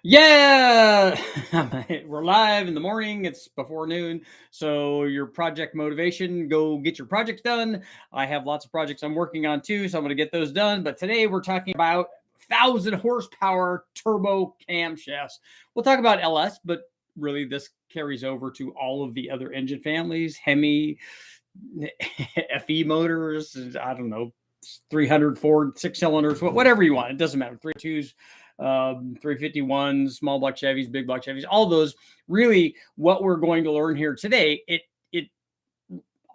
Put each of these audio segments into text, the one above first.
Yeah, we're live in the morning. It's before noon. So, your project motivation, go get your projects done. I have lots of projects I'm working on too, so I'm going to get those done. But today we're talking about 1,000 horsepower turbo camshafts. We'll talk about LS, but really this carries over to all of the other engine families, Hemi, FE motors, I don't know, 300 Ford, 6 cylinders, whatever you want. It doesn't matter. 3.2s, 351s, small block Chevys, big block Chevys, all those. Really, what we're going to learn here today, it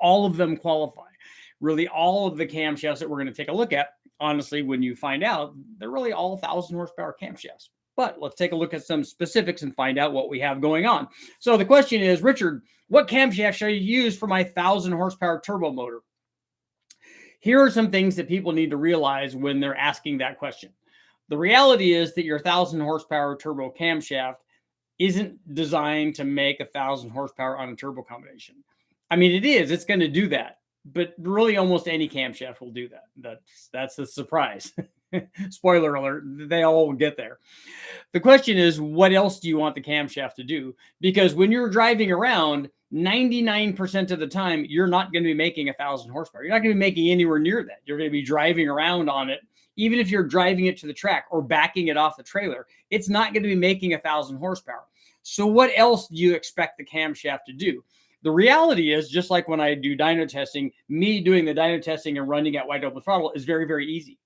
all of them qualify. Really, all of the camshafts that we're going to take a look at, honestly, when you find out, they're really all 1,000 horsepower camshafts. But let's take a look at some specifics and find out what we have going on. So the question is, Richard, what camshaft should I use for my 1,000 horsepower turbo motor? Here are some things that people need to realize when they're asking that question. The reality is that your 1,000 horsepower turbo camshaft isn't designed to make 1,000 horsepower on a turbo combination. I mean, it is. It's going to do that. But really, almost any camshaft will do that. That's the surprise. Spoiler alert, they all will get there. The question is, what else do you want the camshaft to do? Because when you're driving around, 99% of the time, you're not going to be making 1,000 horsepower. You're not going to be making anywhere near that. You're going to be driving around on it. Even if you're driving it to the track or backing it off the trailer, it's not going to be making 1,000 horsepower. So what else do you expect the camshaft to do? The reality is, just like when I do dyno testing, me doing the dyno testing and running at wide open throttle is very, very easy.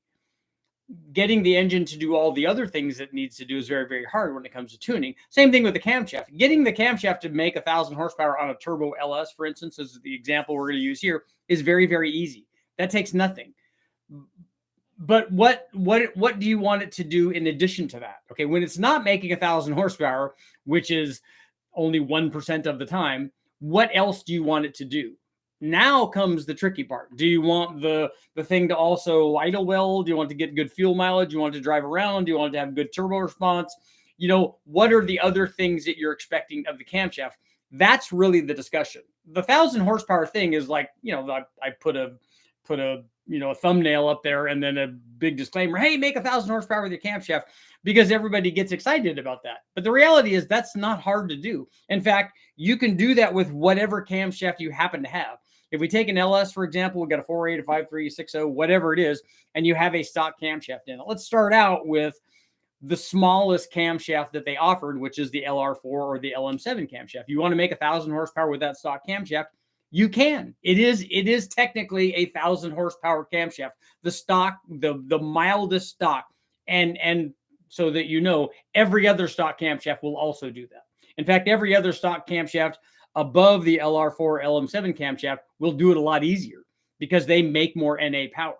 Getting the engine to do all the other things it needs to do is very, very hard when it comes to tuning. Same thing with the camshaft. Getting the camshaft to make 1,000 horsepower on a turbo LS, for instance, is the example we're going to use here, is very, very easy. That takes nothing. But what do you want it to do in addition to that? Okay, when it's not making 1,000 horsepower, which is only 1% of the time, what else do you want it to do? Now comes the tricky part. Do you want the thing to also idle well? Do you want to get good fuel mileage? Do you want to drive around? Do you want to have good turbo response? You know, what are the other things that you're expecting of the camshaft? That's really the discussion. The 1,000 horsepower thing is like, you know, I put a a thumbnail up there and then a big disclaimer, hey, make 1,000 horsepower with your camshaft, because everybody gets excited about that. But the reality is that's not hard to do. In fact, you can do that with whatever camshaft you happen to have. If we take an LS, for example, we've got a 4.8, a 5.3, 6.0, whatever it is, and you have a stock camshaft in it. Let's start out with the smallest camshaft that they offered, which is the LR4 or the LM7 camshaft. You want to make 1,000 horsepower with that stock camshaft, you can. It is technically a 1,000 horsepower camshaft, the stock, the mildest stock, and so that you know, every other stock camshaft will also do that. In fact, every other stock camshaft above the LR4 LM7 camshaft will do it a lot easier because they make more NA power.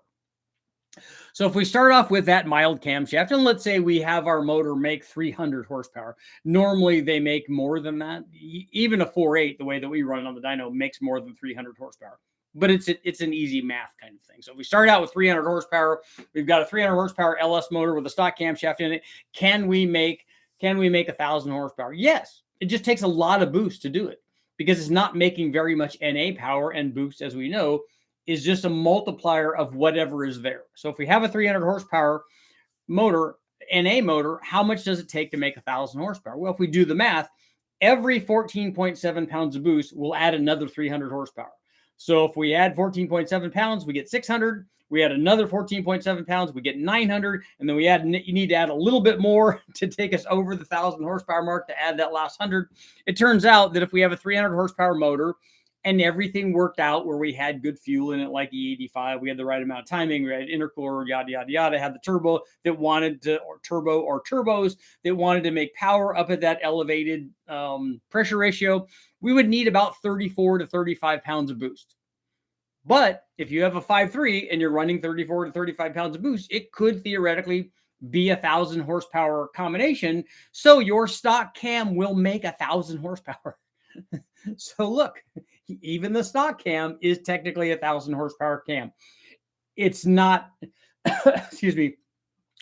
So if we start off with that mild camshaft, and let's say we have our motor make 300 horsepower. Normally they make more than that. Even a 4.8, the way that we run it on the dyno, makes more than 300 horsepower. But it's an easy math kind of thing. So if we start out with 300 horsepower, we've got a 300 horsepower LS motor with a stock camshaft in it. Can we make 1,000 horsepower? Yes. It just takes a lot of boost to do it because it's not making very much NA power, and boost, as we know, is just a multiplier of whatever is there. So if we have a 300 horsepower motor, NA motor, how much does it take to make 1,000 horsepower? Well, if we do the math, every 14.7 pounds of boost will add another 300 horsepower. So if we add 14.7 pounds, we get 600. We add another 14.7 pounds, we get 900. And then you need to add a little bit more to take us over the 1,000 horsepower mark to add that last 100. It turns out that if we have a 300 horsepower motor, and everything worked out where we had good fuel in it, like E85, we had the right amount of timing, we had intercooler, yada, yada, yada, had the turbo that wanted to, or turbos that wanted to make power up at that elevated pressure ratio, we would need about 34 to 35 pounds of boost. But if you have a 5.3 and you're running 34 to 35 pounds of boost, it could theoretically be 1,000 horsepower combination. So your stock cam will make 1,000 horsepower. So look, even the stock cam is technically 1,000 horsepower cam. It's not, excuse me,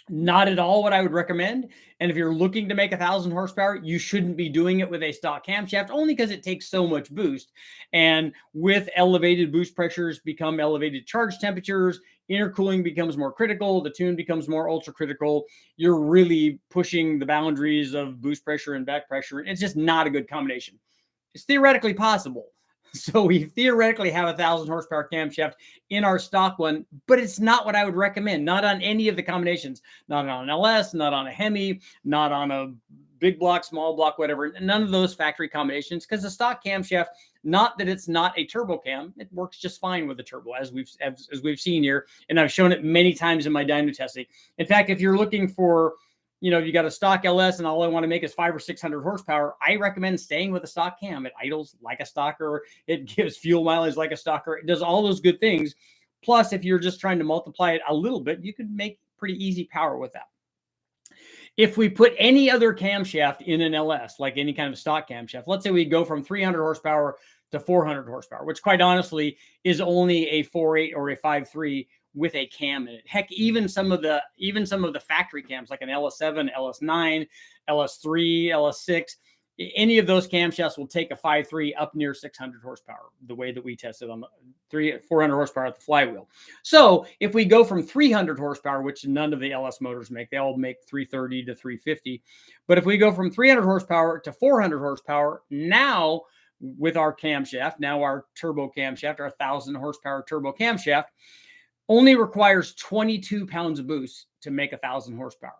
not at all what I would recommend. And if you're looking to make 1,000 horsepower, you shouldn't be doing it with a stock camshaft, only because it takes so much boost. And with elevated boost pressures become elevated charge temperatures. intercooling becomes more critical, the tune becomes more ultra critical. You're really pushing the boundaries of boost pressure and back pressure. It's just not a good combination. It's theoretically possible. So we theoretically have 1,000 horsepower camshaft in our stock one, but it's not what I would recommend. Not on any of the combinations. Not on an LS, not on a Hemi, not on a big block, small block, whatever. None of those factory combinations, because the stock camshaft, not that it's not a turbo cam, it works just fine with a turbo, as we've seen here, and I've shown it many times in my dyno testing. In fact, if you're looking for, you got a stock LS and all I want to make is 500 or 600 horsepower, I recommend staying with a stock cam. It idles like a stocker. It gives fuel mileage like a stocker. It does all those good things. Plus, if you're just trying to multiply it a little bit, you could make pretty easy power with that. If we put any other camshaft in an LS, like any kind of stock camshaft, let's say we go from 300 horsepower to 400 horsepower, which quite honestly is only a 4.8 or a 5.3 with a cam in it. Heck, even some of the factory cams, like an LS7, LS9, LS3, LS6, any of those camshafts will take a 5.3 up near 600 horsepower, the way that we tested on the 400 horsepower at the flywheel. So if we go from 300 horsepower, which none of the LS motors make, they all make 330 to 350. But if we go from 300 horsepower to 400 horsepower, now with our camshaft, now our turbo camshaft, our 1,000 horsepower turbo camshaft, only requires 22 pounds of boost to make 1,000 horsepower.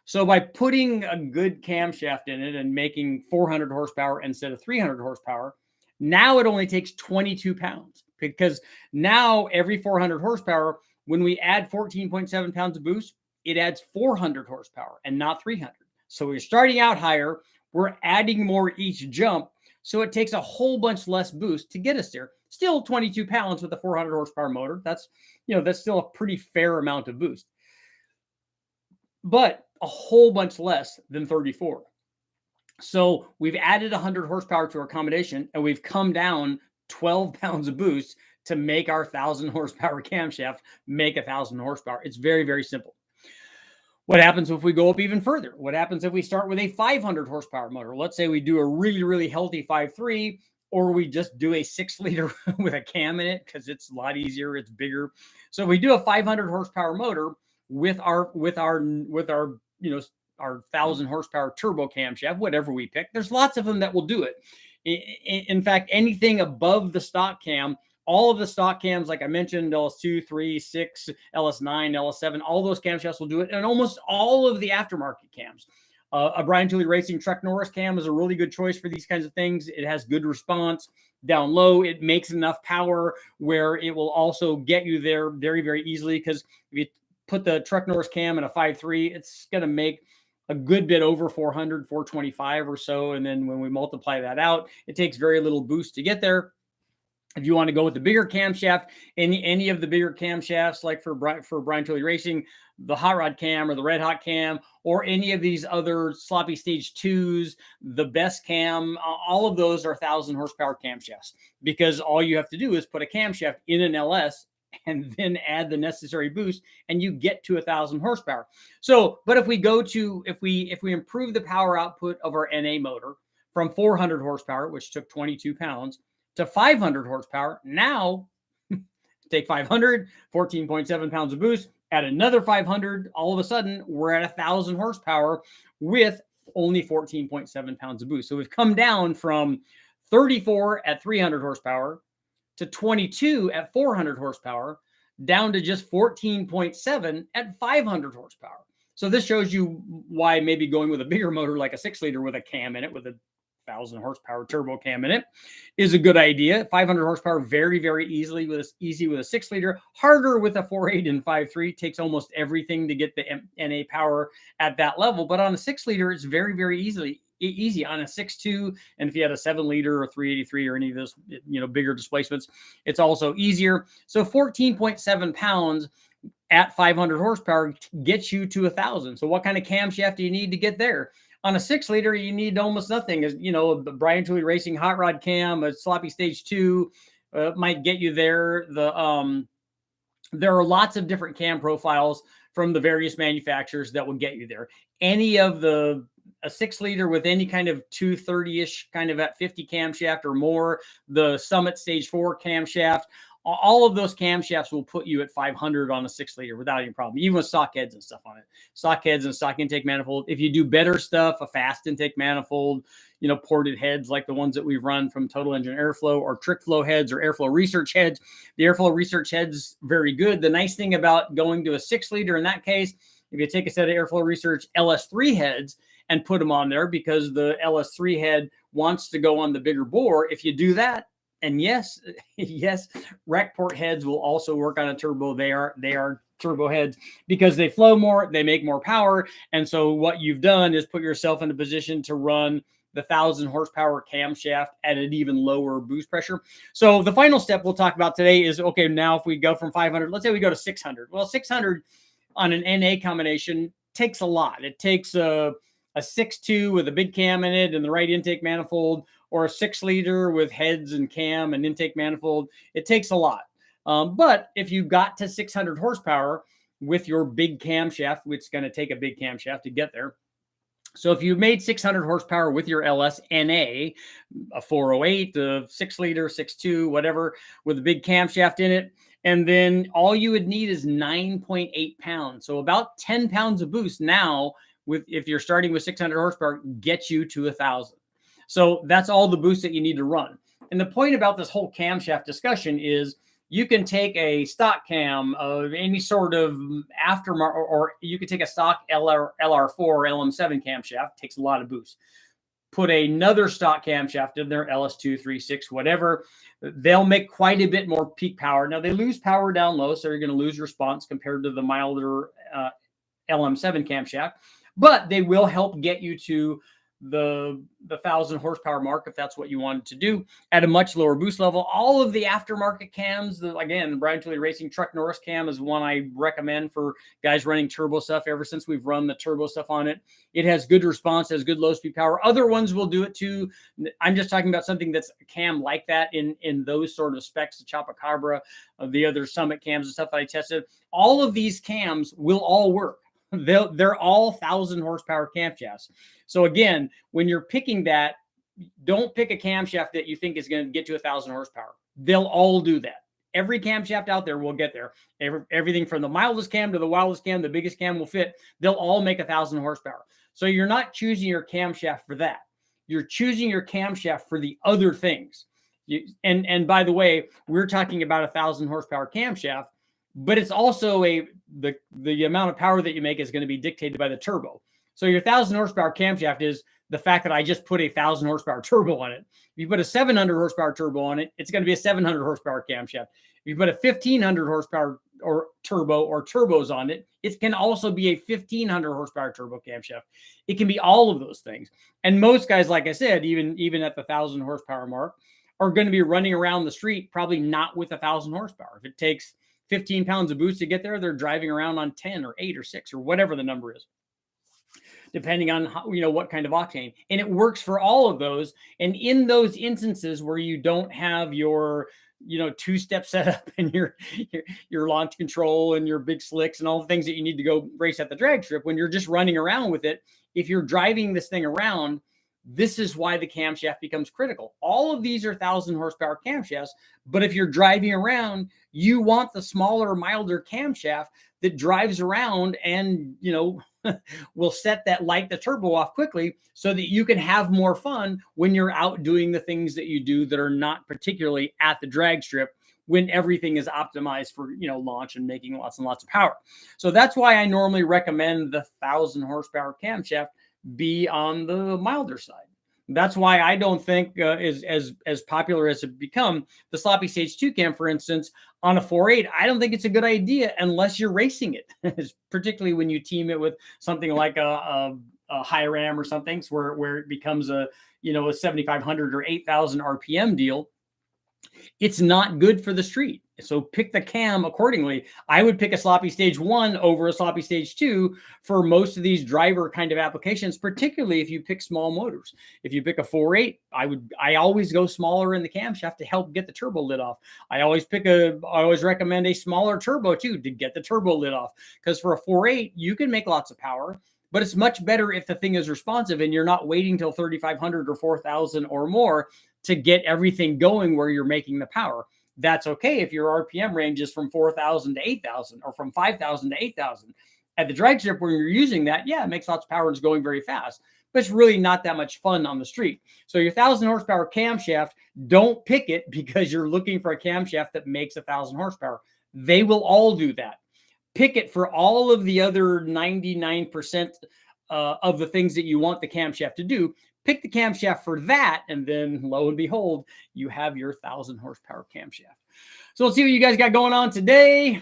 So by putting a good camshaft in it and making 400 horsepower instead of 300 horsepower, now it only takes 22 pounds, because now every 400 horsepower, when we add 14.7 pounds of boost, it adds 400 horsepower and not 300. So we're starting out higher, we're adding more each jump, so it takes a whole bunch less boost to get us there. Still 22 pounds with a 400 horsepower motor. That's still a pretty fair amount of boost, but a whole bunch less than 34. So we've added 100 horsepower to our combination, and we've come down 12 pounds of boost to make our 1,000 horsepower camshaft make 1,000 horsepower. It's very, very simple. What happens if we go up even further? What happens if we start with a 500 horsepower motor? Let's say we do a really, really healthy 5.3, or we just do a 6-liter with a cam in it, because it's a lot easier, it's bigger. So we do a 500 horsepower motor with our 1,000 horsepower turbo camshaft, whatever we pick. There's lots of them that will do it. In fact, anything above the stock cam, all of the stock cams, like I mentioned, LS2, 3, 6, LS9, LS7, all those camshafts will do it, and almost all of the aftermarket cams. A Brian Tooley Racing Truck Norris cam is a really good choice for these kinds of things. It has good response down low. It makes enough power where it will also get you there very, very easily, because if you put the Truck Norris cam in a 5.3, it's going to make a good bit over 400, 425 or so. And then when we multiply that out, it takes very little boost to get there. If you want to go with the bigger camshaft, any of the bigger camshafts, like for Brian Tooley Racing, the Hot Rod cam or the Red Hot cam, or any of these other sloppy stage 2s, the best cam, all of those are 1,000 horsepower camshafts, because all you have to do is put a camshaft in an LS and then add the necessary boost, and you get to 1,000 horsepower. So, but if we improve the power output of our NA motor from 400 horsepower, which took 22 pounds, to 500 horsepower, now take 500, 14.7 pounds of boost, add another 500, all of a sudden we're at 1,000 horsepower with only 14.7 pounds of boost. So we've come down from 34 at 300 horsepower to 22 at 400 horsepower, down to just 14.7 at 500 horsepower. So this shows you why maybe going with a bigger motor, like a 6-liter with a cam in it, with a 1,000 horsepower turbo cam in it, is a good idea. 500 horsepower very, very easy with a 6-liter. Harder with a 4.8 and 5.3. Takes almost everything to get the NA power at that level. But on a 6-liter, it's very, very easy on a 6.2. And if you had a 7-liter or 383 or any of those bigger displacements, it's also easier. So 14.7 pounds at 500 horsepower gets you to 1,000. So what kind of camshaft do you need to get there? On a 6-liter, you need almost nothing. As the Brian Tooley Racing Hot Rod cam, a sloppy stage 2 might get you there. There are lots of different cam profiles from the various manufacturers that will get you there. Any of a 6-liter with any kind of 230-ish kind of at 50 camshaft or more, the Summit Stage 4 camshaft, All of those camshafts will put you at 500 on a 6-liter without any problem, even with stock heads and stuff on it. Stock heads and stock intake manifold. If you do better stuff, a fast intake manifold, ported heads like the ones that we've run from Total Engine Airflow, or trick flow heads or airflow research heads. The airflow research heads, very good. The nice thing about going to a 6-liter in that case, if you take a set of airflow research LS3 heads and put them on there, because the LS3 head wants to go on the bigger bore, if you do that, and yes, rack port heads will also work on a turbo. They are turbo heads because they flow more, they make more power. And so what you've done is put yourself in a position to run the 1,000 horsepower camshaft at an even lower boost pressure. So the final step we'll talk about today is, okay, now if we go from 500, let's say we go to 600. Well, 600 on an NA combination takes a lot. It takes a 6.2 with a big cam in it and the right intake manifold, or a 6-liter with heads and cam and intake manifold. It takes a lot. But if you got to 600 horsepower with your big camshaft, which is going to take a big camshaft to get there. So if you made 600 horsepower with your LS NA, a 408, a 6-liter, 6.2, whatever, with a big camshaft in it, and then all you would need is 9.8 pounds. So about 10 pounds of boost now, if you're starting with 600 horsepower, gets you to 1,000. So that's all the boost that you need to run. And the point about this whole camshaft discussion is you can take a stock cam of any sort of aftermarket, or you could take a stock LR4 or LM7 camshaft, takes a lot of boost. Put another stock camshaft in there, LS2, 3, 6, whatever. They'll make quite a bit more peak power. Now they lose power down low, so you're going to lose response compared to the milder LM7 camshaft, but they will help get you to the 1,000 horsepower mark if that's what you wanted to do at a much lower boost level. All of the aftermarket cams, again, the Brian Tooley Racing Truck Norris cam is one I recommend for guys running turbo stuff. Ever since we've run the turbo stuff on it, it has good response, has good low speed power. Other ones will do it too. I'm just talking about something that's a cam like that in those sort of specs, the Chupacabra, the other Summit cams and stuff that I tested. All of these cams will all work. They're all 1,000 horsepower camshafts. So again, when you're picking that, don't pick a camshaft that you think is going to get to 1,000 horsepower. They'll all do that. Every camshaft out there will get there. Everything from the mildest cam to the wildest cam, the biggest cam will fit. They'll all make 1,000 horsepower. So you're not choosing your camshaft for that. You're choosing your camshaft for the other things. And by the way, we're talking about 1,000 horsepower camshaft, but it's also the amount of power that you make is going to be dictated by the turbo. So your 1,000 horsepower camshaft is the fact that I just put a 1,000 horsepower turbo on it. If you put a 700 horsepower turbo on it, it's going to be a 700 horsepower camshaft. If you put a 1,500 horsepower or turbo or turbos on it, it can also be a 1,500 horsepower turbo camshaft. It can be all of those things. And most guys, like I said, even at the 1,000 horsepower mark, are going to be running around the street, probably not with 1,000 horsepower. If it takes 15 pounds of boost to get there, they're driving around on 10 or 8 or 6 or whatever the number is, depending on how, what kind of octane. And it works for all of those. And in those instances where you don't have your two-step setup and your launch control and your big slicks and all the things that you need to go race at the drag strip, when you're just running around with it, if you're driving this thing around, this is why the camshaft becomes critical. All of these are 1,000 horsepower camshafts, but if you're driving around, you want the smaller, milder camshaft that drives around and, will set light the turbo off quickly so that you can have more fun when you're out doing the things that you do that are not particularly at the drag strip, when everything is optimized for, launch and making lots and lots of power. So that's why I normally recommend the 1,000 horsepower camshaft be on the milder side. That's why I don't think as popular as it become, the sloppy stage 2 cam, for instance, on a 4.8, I don't think it's a good idea unless you're racing it, particularly when you team it with something like a high ram or something, where it becomes a 7,500 or 8,000 RPM deal. It's not good for the street. So pick the cam accordingly. I would pick a sloppy stage 1 over a sloppy stage 2 for most of these driver kind of applications, particularly if you pick small motors. If you pick a 4.8, I always go smaller in the camshaft to help get the turbo lid off. I always recommend a smaller turbo too to get the turbo lid off, because for a 4.8, you can make lots of power, but it's much better if the thing is responsive and you're not waiting till 3,500 or 4,000 or more to get everything going where you're making the power. That's okay if your RPM range is from 4,000 to 8,000 or from 5,000 to 8,000. At the drag strip, when you're using that, yeah, it makes lots of power and it's going very fast, but it's really not that much fun on the street. So your 1,000 horsepower camshaft, don't pick it because you're looking for a camshaft that makes 1,000 horsepower. They will all do that. Pick it for all of the other 99% of the things that you want the camshaft to do. Pick the camshaft for that, and then lo and behold, you have your 1,000 horsepower camshaft. So let's see what you guys got going on today.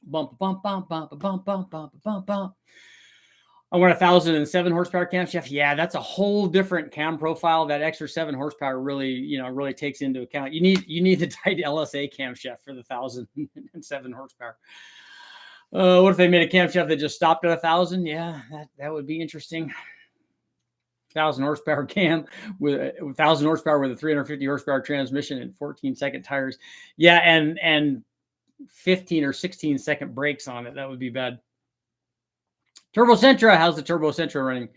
Bump, bump, bump, bump, bump, bump, bump, bump, bump. I want a 1,007 horsepower camshaft. Yeah, that's a whole different cam profile. That extra 7 horsepower really, really takes into account. You need the tight LSA camshaft for the 1,007 horsepower. What if they made a camshaft that just stopped at 1,000? Yeah, that would be interesting. 1,000 horsepower cam with 1,000 horsepower with a 350 horsepower transmission and 14-second tires. Yeah, and 15 or 16-second brakes on it. That would be bad. Turbo Sentra, how's the Turbo Sentra running?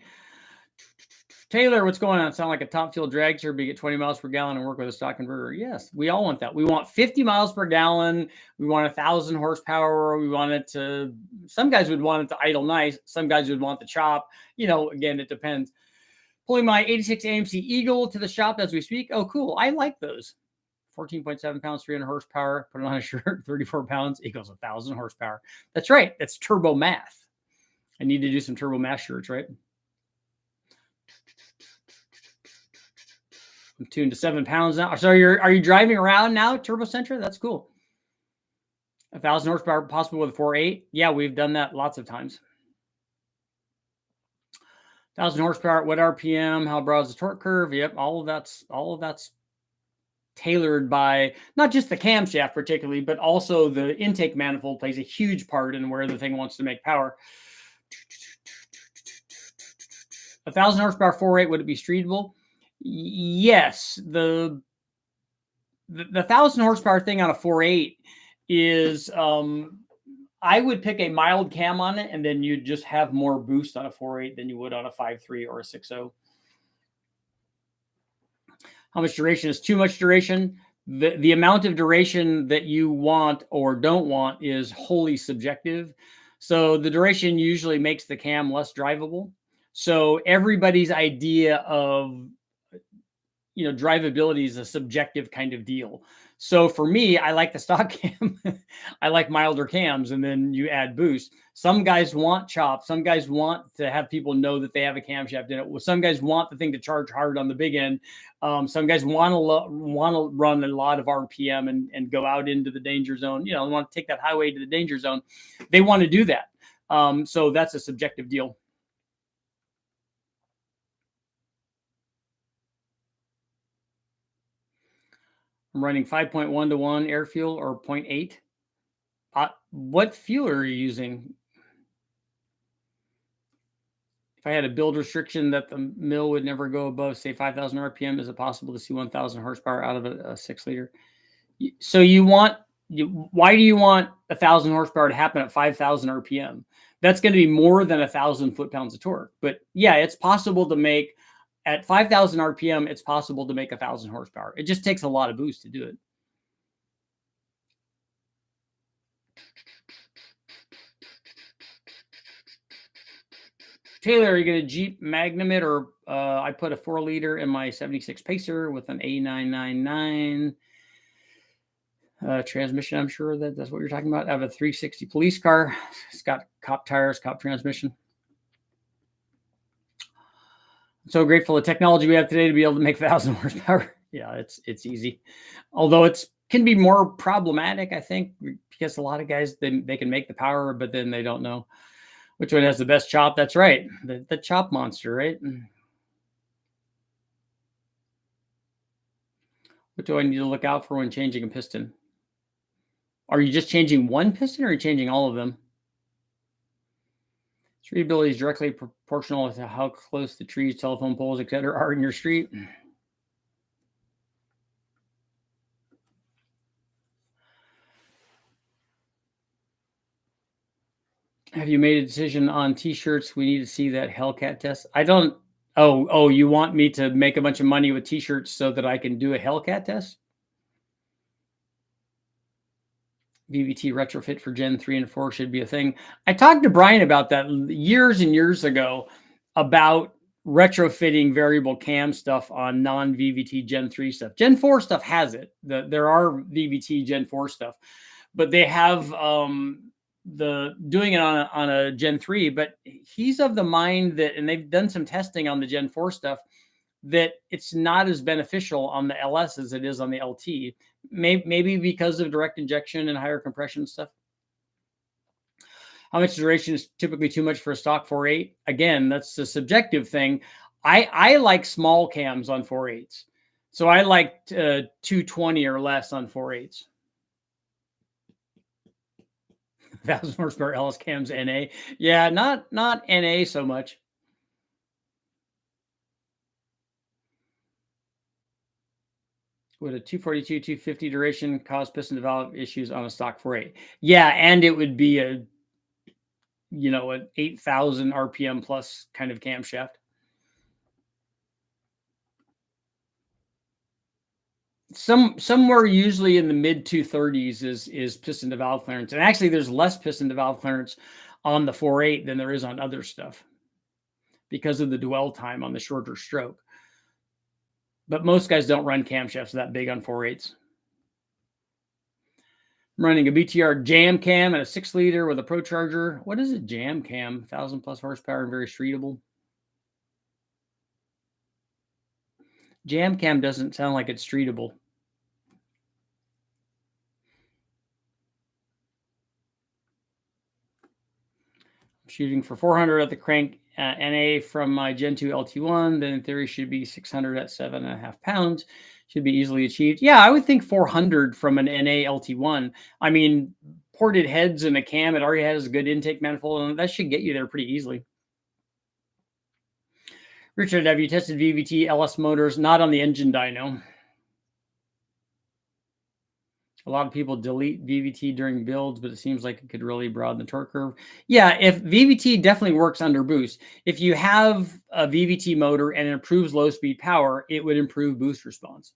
Taylor, what's going on? Sound like a top fuel drag strip. You get 20 miles per gallon and work with a stock converter. Yes, we all want that. We want 50 miles per gallon. We want 1,000 horsepower. We want it to, some guys would want it to idle nice. Some guys would want the chop. Again, it depends. Pulling my 86 AMC Eagle to the shop as we speak. Oh, cool. I like those. 14.7 pounds, 300 horsepower. Put it on a shirt. 34 pounds equals 1,000 horsepower. That's right. That's turbo math. I need to do some turbo math shirts, right? I'm tuned to 7 pounds now. So are you driving around now, Turbo Sentra? That's cool. 1,000 horsepower possible with a 4.8. Yeah, we've done that lots of times. 1,000 horsepower, what RPM? How broad is the torque curve? Yep, all of that's tailored by not just the camshaft particularly, but also the intake manifold plays a huge part in where the thing wants to make power. 1,000 horsepower 4.8, would it be streetable? Yes. The 1,000 horsepower thing on a 4.8 is, I would pick a mild cam on it, and then you'd just have more boost on a 4.8 than you would on a 5.3 or a 6.0. How much duration is too much duration? The amount of duration that you want or don't want is wholly subjective. So the duration usually makes the cam less drivable. So everybody's idea of, drivability is a subjective kind of deal. So for me, I like the stock cam. I like milder cams, and then you add boost. Some guys want chop. Some guys want to have people know that they have a camshaft in it. Some guys want the thing to charge hard on the big end. Some guys want to run a lot of RPM and go out into the danger zone. They want to take that highway to the danger zone. They want to do that. So that's a subjective deal. I'm running 5.1 to 1 air fuel or 0.8. What fuel are you using? If I had a build restriction that the mill would never go above, say, 5,000 RPM, is it possible to see 1,000 horsepower out of a 6-liter? So why do you want 1,000 horsepower to happen at 5,000 RPM? That's going to be more than 1,000 foot-pounds of torque. But yeah, it's possible to make, at 5,000 RPM, it's possible to make 1,000 horsepower. It just takes a lot of boost to do it. Taylor, are you going to Jeep Magnum it, or I put a 4-liter in my 76 Pacer with an A999 transmission? I'm sure that's what you're talking about. I have a 360 police car. It's got cop tires, cop transmission. I'm so grateful for the technology we have today to be able to make 1,000 horsepower. Yeah, it's easy. Although it can be more problematic, I think, because a lot of guys, they can make the power, but then they don't know which one has the best chop. That's right. The chop monster, right? What do I need to look out for when changing a piston? Are you just changing one piston, or are you changing all of them? Streetability is directly proportional to how close the trees, telephone poles, etc. are in your street. Have you made a decision on t-shirts? We need to see that Hellcat test. I don't. Oh, you want me to make a bunch of money with t-shirts so that I can do a Hellcat test? VVT retrofit for Gen 3 and 4 should be a thing. I talked to Brian about that years and years ago about retrofitting variable cam stuff on non-VVT Gen 3 stuff. Gen 4 stuff has it. There are VVT Gen 4 stuff, but they have the doing it on a Gen 3. But he's of the mind that, and they've done some testing on the Gen 4 stuff, that it's not as beneficial on the LS as it is on the LT. Maybe because of direct injection and higher compression stuff. How much duration is typically too much for a stock 4.8? Again, that's a subjective thing. I like small cams on 4.8s. So I like 220 or less on 4.8s. 1,000 horsepower LS cams NA. Yeah, not NA so much. Would a 242, 250 duration cause piston to valve issues on a stock 4.8? Yeah, and it would be a, you know, an 8,000 RPM plus kind of camshaft. Somewhere usually in the mid 230s is piston to valve clearance. And actually there's less piston to valve clearance on the 4.8 than there is on other stuff because of the dwell time on the shorter stroke. But most guys don't run camshafts that big on 4.8s. I'm running a BTR jam cam and a 6-liter with a Pro Charger. What is a jam cam? 1,000 plus horsepower and very streetable. Jam cam doesn't sound like it's streetable. I'm shooting for 400 at the crank NA from my Gen 2 LT1. Then in theory should be 600 at 7.5 pounds. Should be easily achieved. Yeah, I would think 400 from an NA LT1. I mean, ported heads and a cam, it already has a good intake manifold, and that should get you there pretty easily. Richard, have you tested VVT LS motors? Not on the engine dyno. A lot of people delete VVT during builds, but it seems like it could really broaden the torque curve. Yeah, if VVT definitely works under boost. If you have a VVT motor and it improves low speed power, it would improve boost response.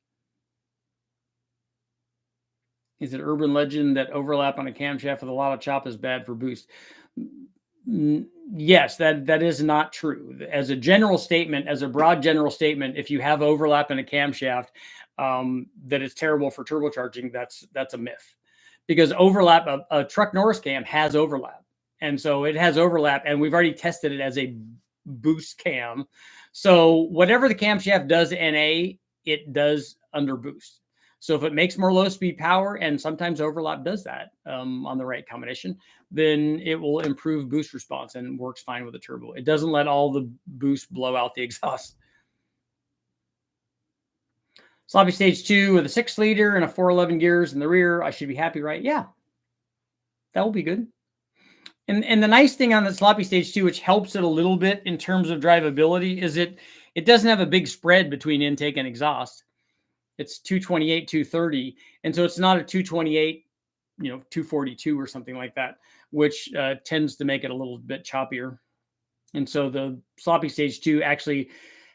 Is it urban legend that overlap on a camshaft with a lot of chop is bad for boost? Yes, that is not true. As a general statement, as a broad general statement, if you have overlap in a camshaft, that it's terrible for turbocharging, that's a myth. Because overlap, a truck Norris cam has overlap. And so it has overlap, and we've already tested it as a boost cam. So whatever the camshaft does NA, it does under boost. So if it makes more low speed power, and sometimes overlap does that on the right combination, then it will improve boost response and works fine with the turbo. It doesn't let all the boost blow out the exhaust. Sloppy stage 2 with a 6-liter and a 411 gears in the rear. I should be happy, right? Yeah, that will be good. And the nice thing on the sloppy stage 2, which helps it a little bit in terms of drivability, is it doesn't have a big spread between intake and exhaust. It's 228, 230. And so it's not a 228, 242 or something like that, which tends to make it a little bit choppier. And so the sloppy stage 2 actually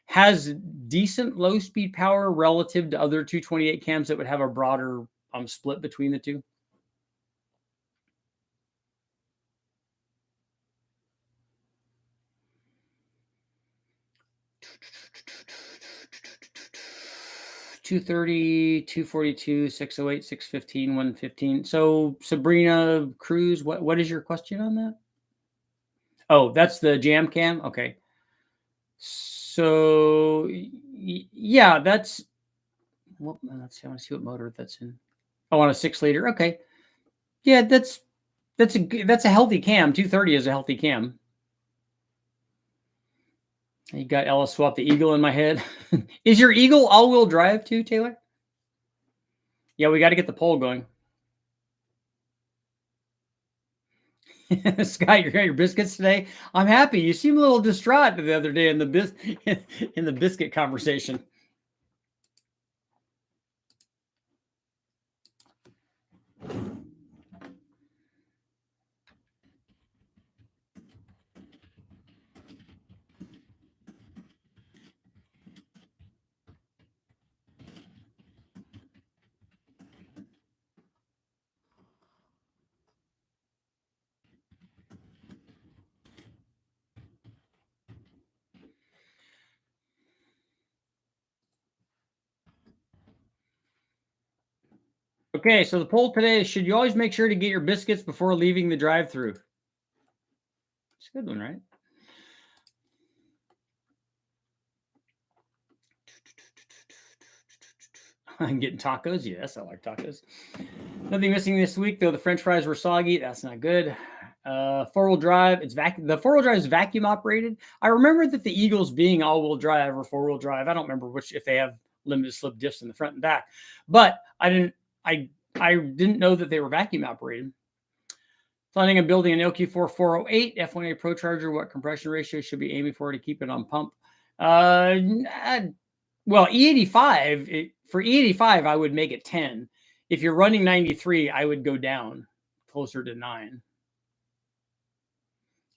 has decent low speed power relative to other 228 cams that would have a broader split between the two. $230, $242, $608, $615, $115. So Sabrina Cruz, what is your question on that? Oh, that's the jam cam. Okay. So yeah, that's. Well, let's see. I want to see what motor that's in. Oh, on a 6-liter. Okay. Yeah, that's a healthy cam. 230 is a healthy cam. You got LS swap the Eagle in my head. Is your Eagle all-wheel drive too, Taylor? Yeah, we got to get the poll going. Scott, you got your biscuits today? I'm happy. You seemed a little distraught the other day in the biscuit conversation. Okay, so the poll today is, should you always make sure to get your biscuits before leaving the drive-thru? It's a good one, right? I'm getting tacos. Yes, I like tacos. Nothing missing this week, though. The French fries were soggy. That's not good. Four-wheel drive. The four-wheel drive is vacuum operated. I remember that the Eagles being all-wheel drive or four-wheel drive. I don't remember which, if they have limited slip diffs in the front and back, but I didn't know that they were vacuum operated. Planning on building an LQ4 408 F1A Pro Charger. What compression ratio should be aiming for to keep it on pump? Well, E85, for E85, I would make it 10. If you're running 93, I would go down closer to 9.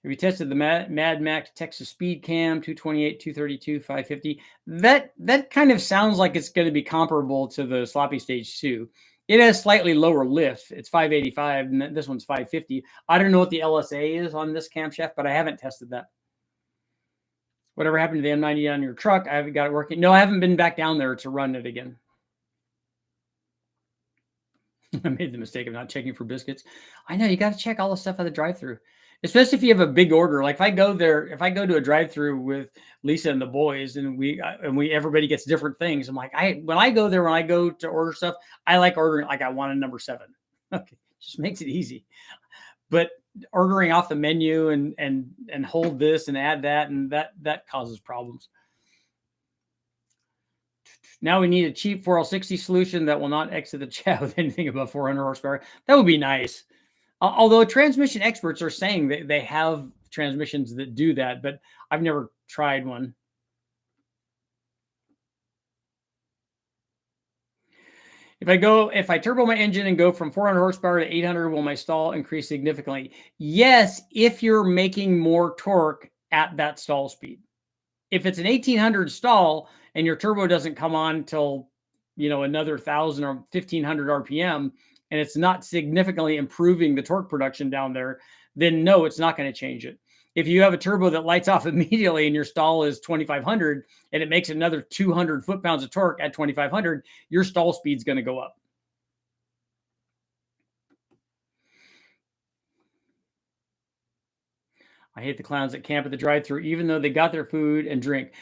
Have you tested the Mad Max Texas Speed Cam 228, 232, 550? That kind of sounds like it's going to be comparable to the Sloppy Stage 2. It has slightly lower lift. It's 585, and this one's 550. I don't know what the LSA is on this camshaft, but I haven't tested that. Whatever happened to the M90 on your truck? I haven't got it working. No, I haven't been back down there to run it again. I made the mistake of not checking for biscuits. I know, you got to check all the stuff at the drive-thru, especially if you have a big order. Like if I go to a drive-thru with Lisa and the boys, and everybody gets different things. I'm like, when I go to order stuff, I like ordering like I want a number 7. Okay, just makes it easy. But ordering off the menu and hold this and add that, and that causes problems. Now we need a cheap 4L60 solution that will not exit the chat with anything above 400 horsepower. That would be nice. Although transmission experts are saying that they have transmissions that do that, but I've never tried one. If I turbo my engine and go from 400 horsepower to 800, will my stall increase significantly? Yes, if you're making more torque at that stall speed. If it's an 1800 stall and your turbo doesn't come on till, another 1000 or 1500 RPM, and it's not significantly improving the torque production down there, then no, it's not going to change it. If you have a turbo that lights off immediately and your stall is 2500 and it makes another 200 foot-pounds of torque at 2500, your stall speed's going to go up. I hate the clowns that camp at the drive-thru, even though they got their food and drink.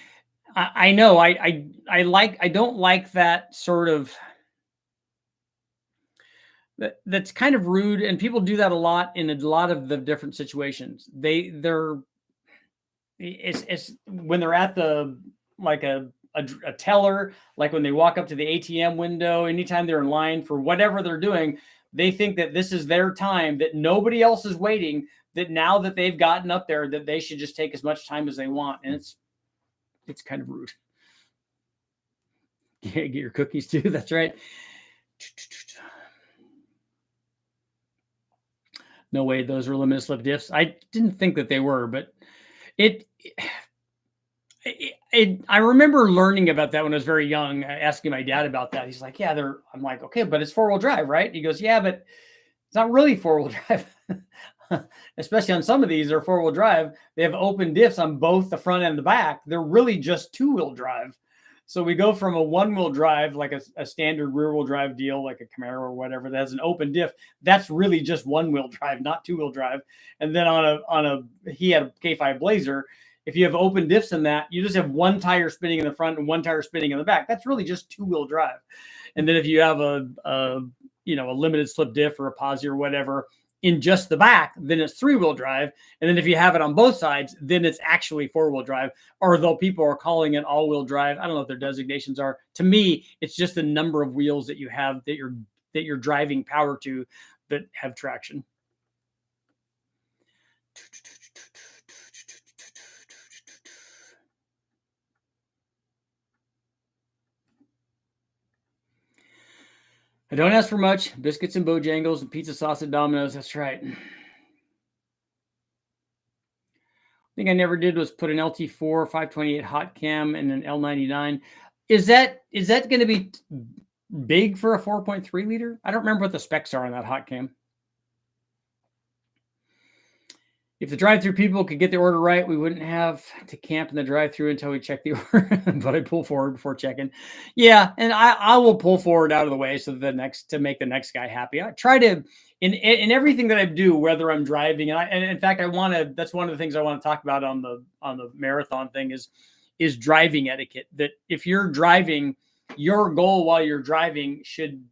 I know. I don't like that sort of. That's kind of rude, and people do that a lot in a lot of the different situations. It's when they're at the like a teller, like when they walk up to the ATM window, anytime they're in line for whatever they're doing, they think that this is their time, that nobody else is waiting, that now that they've gotten up there, that they should just take as much time as they want. And it's kind of rude. Get your cookies too. That's right. No way those were limited slip diffs. I didn't think that they were, but I remember learning about that when I was very young, asking my dad about that. He's like, yeah, I'm like, okay, but it's 4-wheel drive, right? He goes, yeah, but it's not really 4-wheel drive. Especially on some of these, they're 4-wheel drive. They have open diffs on both the front and the back. They're really just 2-wheel drive. So we go from a 1-wheel drive, like a standard rear-wheel drive deal, like a Camaro or whatever, that has an open diff. That's really just 1-wheel drive, not 2-wheel drive. And then he had a K5 Blazer. If you have open diffs in that, you just have one tire spinning in the front and one tire spinning in the back. That's really just 2-wheel drive. And then if you have a limited slip diff or a posi or whatever in just the back, then it's 3-wheel drive. And then if you have it on both sides, then it's actually 4-wheel drive. Although people are calling it all-wheel drive, I don't know what their designations are. To me, it's just the number of wheels that you have that you're driving power to that have traction. I don't ask for much. Biscuits and Bojangles and pizza sauce and Domino's. That's right. Thing I never did was put an LT4 528 hot cam and an L99. Is that going to be big for a 4.3 liter? I don't remember what the specs are on that hot cam. If the drive-through people could get the order right, we wouldn't have to camp in the drive-through until we check the order. But I pull forward before checking. Yeah, and I will pull forward out of the way so to make the next guy happy. I try to in everything that I do, whether I'm driving, and in fact I want to. That's one of the things I want to talk about on the marathon thing is driving etiquette. That if you're driving, your goal while you're driving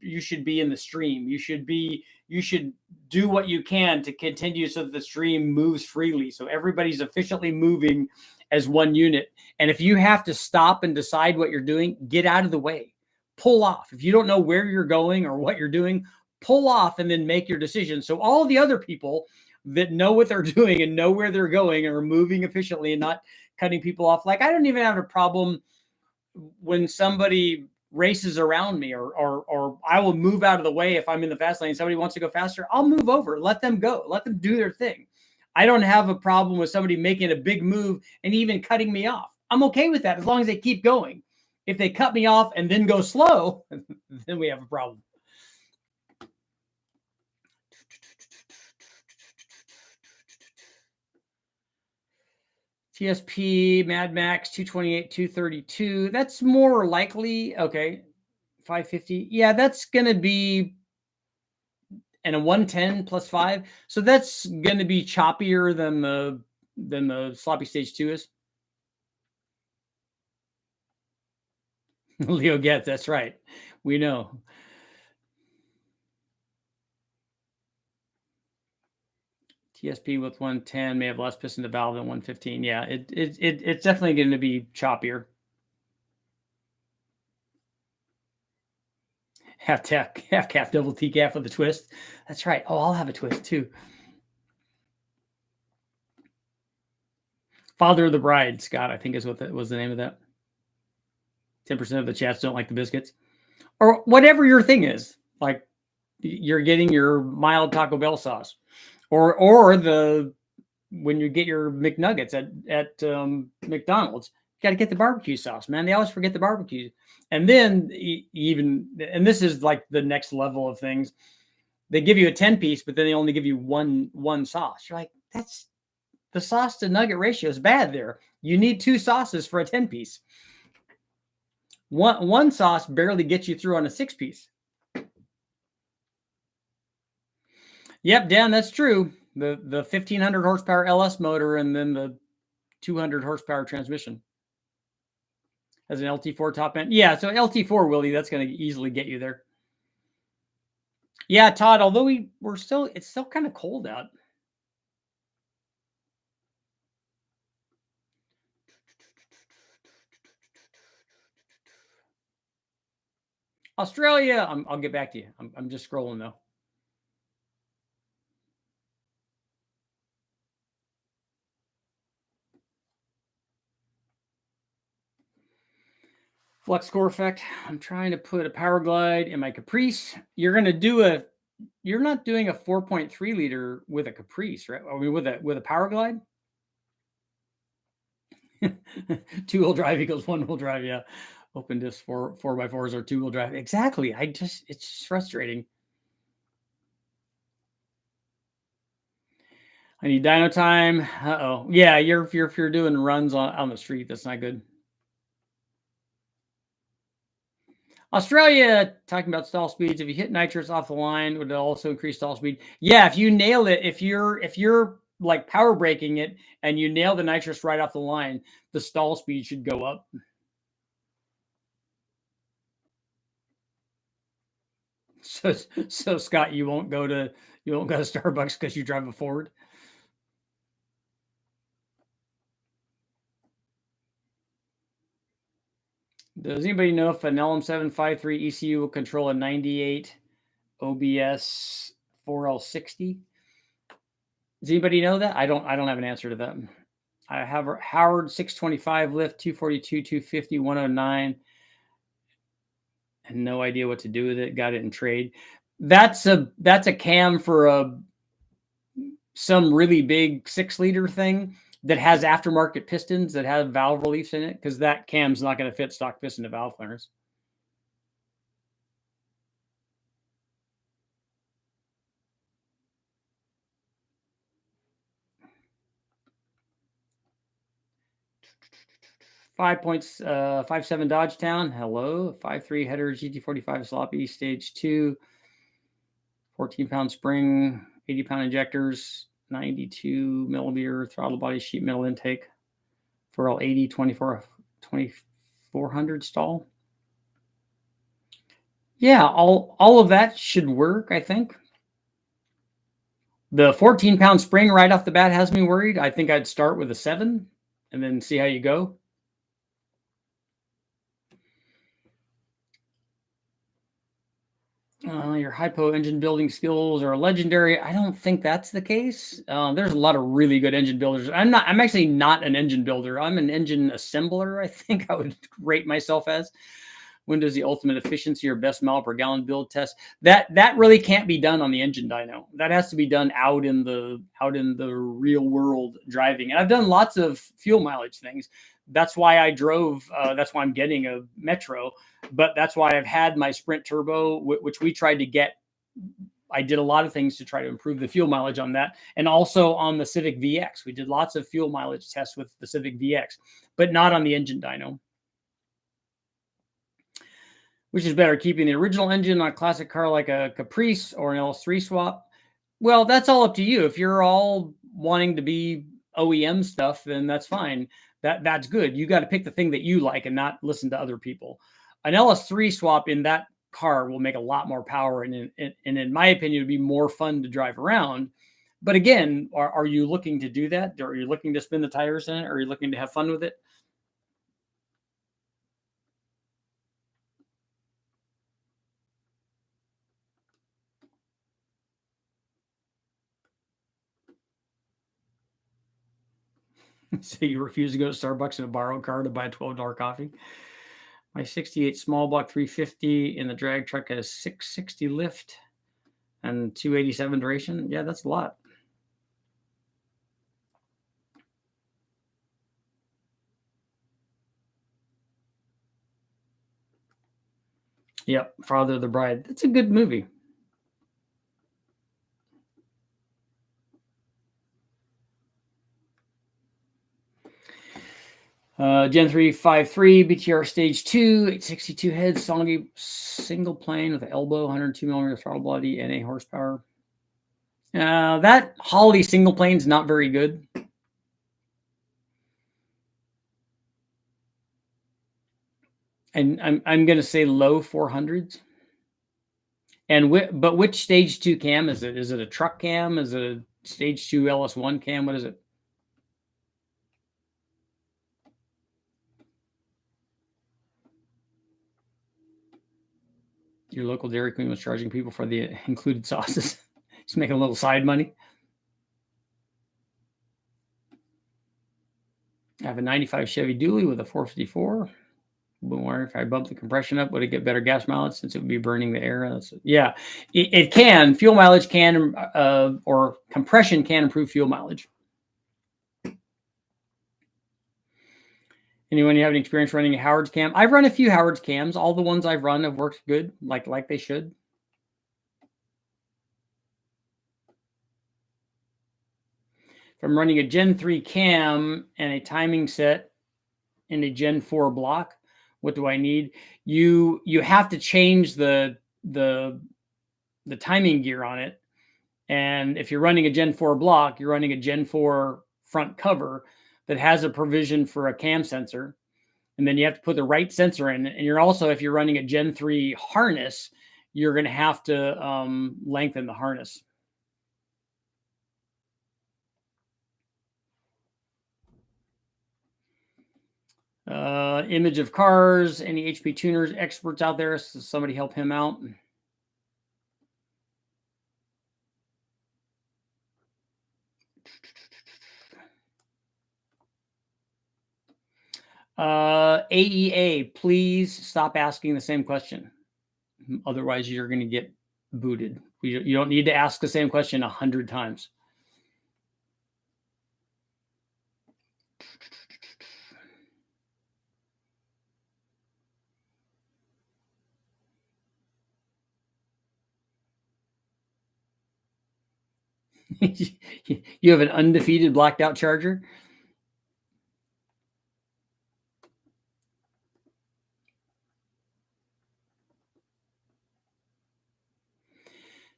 you should be in the stream. You should do what you can to continue so that the stream moves freely. So everybody's efficiently moving as one unit. And if you have to stop and decide what you're doing, get out of the way. Pull off. If you don't know where you're going or what you're doing, pull off and then make your decision. So all the other people that know what they're doing and know where they're going and are moving efficiently and not cutting people off. Like I don't even have a problem when somebody races around me or I will move out of the way if I'm in the fast lane. Somebody wants to go faster, I'll move over, let them go, let them do their thing. I don't have a problem with somebody making a big move and even cutting me off. I'm okay with that as long as they keep going. If they cut me off and then go slow, then we have a problem. TSP, Mad Max, 228, 232. That's more likely. Okay. 550. Yeah, that's going to be, and a 110 plus 5. So that's going to be choppier than the sloppy stage 2 is. Leo gets, that's right. We know. TSP with 110 may have less piston to valve than 115. Yeah, it's definitely going to be choppier. Half calf, double T calf with a twist. That's right. Oh, I'll have a twist too. Father of the Bride, Scott, I think is what was the name of that. 10% of the chats don't like the biscuits. Or whatever your thing is. Like you're getting your mild Taco Bell sauce. Or when you get your McNuggets at McDonald's, you got to get the barbecue sauce, man. They always forget the barbecue. And then and this is like the next level of things. They give you a 10-piece, but then they only give you one sauce. You're like, that's the sauce to nugget ratio is bad there. You need 2 sauces for a 10-piece. One sauce barely gets you through on a 6-piece. Yep, Dan, that's true. The 1500 horsepower LS motor and then the 200 horsepower transmission has an LT4 top end. Yeah, so LT4, Willie, that's going to easily get you there. Yeah, Todd, although it's still kind of cold out. Australia, I'll get back to you. I'm just scrolling though. Flux core effect. I'm trying to put a power glide in my Caprice. You're not doing a 4.3 liter with a Caprice, right? I mean, with a power glide. 2-wheel drive equals 1-wheel drive. Yeah. Open disc 4x4s or 2-wheel drive. Exactly. It's just frustrating. I need dyno time. Uh-oh. Yeah, if you're doing runs on the street, that's not good. Australia, talking about stall speeds. If you hit nitrous off the line, would it also increase stall speed? Yeah, if you nail it, if you're like power braking it and you nail the nitrous right off the line, the stall speed should go up. So Scott, you won't go to Starbucks because you drive a Ford. Does anybody know if an LM753 ECU will control a 98 OBS 4L60? Does anybody know that? I don't have an answer to that. I have Howard 625 lift 242 250 109 and no idea what to do with it. Got it in trade. That's a cam for some really big 6-liter thing that has aftermarket pistons that have valve reliefs in it, because that cam's not going to fit stock piston to valve clearance. 5.57 Dodgetown. Hello. 5.3 header GT45 sloppy stage 2. 14-pound spring, 80-pound injectors, 92 millimeter throttle body sheet metal intake for all 80 2400 stall. Yeah, all of that should work, I think. The 14-pound spring right off the bat has me worried. I think I'd start with a 7 and then see how you go. Your hypo engine building skills are legendary. I don't think that's the case. There's a lot of really good engine builders. I'm actually not an engine builder. I'm an engine assembler. I think I would rate myself as. When does the ultimate efficiency or best mile per gallon build test? That really can't be done on the engine dyno. That has to be done out in the real world driving. And I've done lots of fuel mileage things. That's why I drove. That's why I'm getting a Metro. But that's why I've had my Sprint Turbo, which we tried to get. I did a lot of things to try to improve the fuel mileage on that. And also on the Civic VX. We did lots of fuel mileage tests with the Civic VX, but not on the engine dyno. Which is better, keeping the original engine on a classic car like a Caprice or an LS3 swap? Well, that's all up to you. If you're all wanting to be OEM stuff, then that's fine. That's good. You got to pick the thing that you like and not listen to other people. An LS3 swap in that car will make a lot more power, and in my opinion, it would be more fun to drive around. But again, are you looking to do that? Or are you looking to spin the tires in it? Or are you looking to have fun with it? So you refuse to go to Starbucks in a borrowed car to buy a $12 coffee? My 68 small block 350 in the drag truck has 660 lift and 287 duration. Yeah, that's a lot. Yep, Father of the Bride. That's a good movie. Gen 3 5.3 BTR stage 2 862 head Songy single plane with an elbow 102 millimeter throttle body and 8 horsepower. That Holly single plane is not very good. And I'm going to say low 400s. And but which stage 2 cam is it? Is it a truck cam? Is it a stage 2 LS1 cam? What is it? Your local Dairy Queen was charging people for the included sauces. Just making a little side money. I have a 95 Chevy Dually with a 454. If I bump the compression up, would it get better gas mileage since it would be burning the air? Yeah, it can. Fuel mileage can, or compression can improve fuel mileage. Anyone you have any experience running a Howard's cam? I've run a few Howard's cams. All the ones I've run have worked good, like they should. If I'm running a Gen 3 cam and a timing set in a Gen 4 block, what do I need? You have to change the timing gear on it. And if you're running a Gen 4 block, you're running a Gen 4 front cover that has a provision for a cam sensor. And then you have to put the right sensor in. And you're also, if you're running a Gen 3 harness, you're going to have to lengthen the harness. Image of cars, any HP tuners experts out there? So somebody help him out. AEA, please stop asking the same question. Otherwise, you're going to get booted. You don't need to ask the same question 100 times. You have an undefeated blacked out Charger?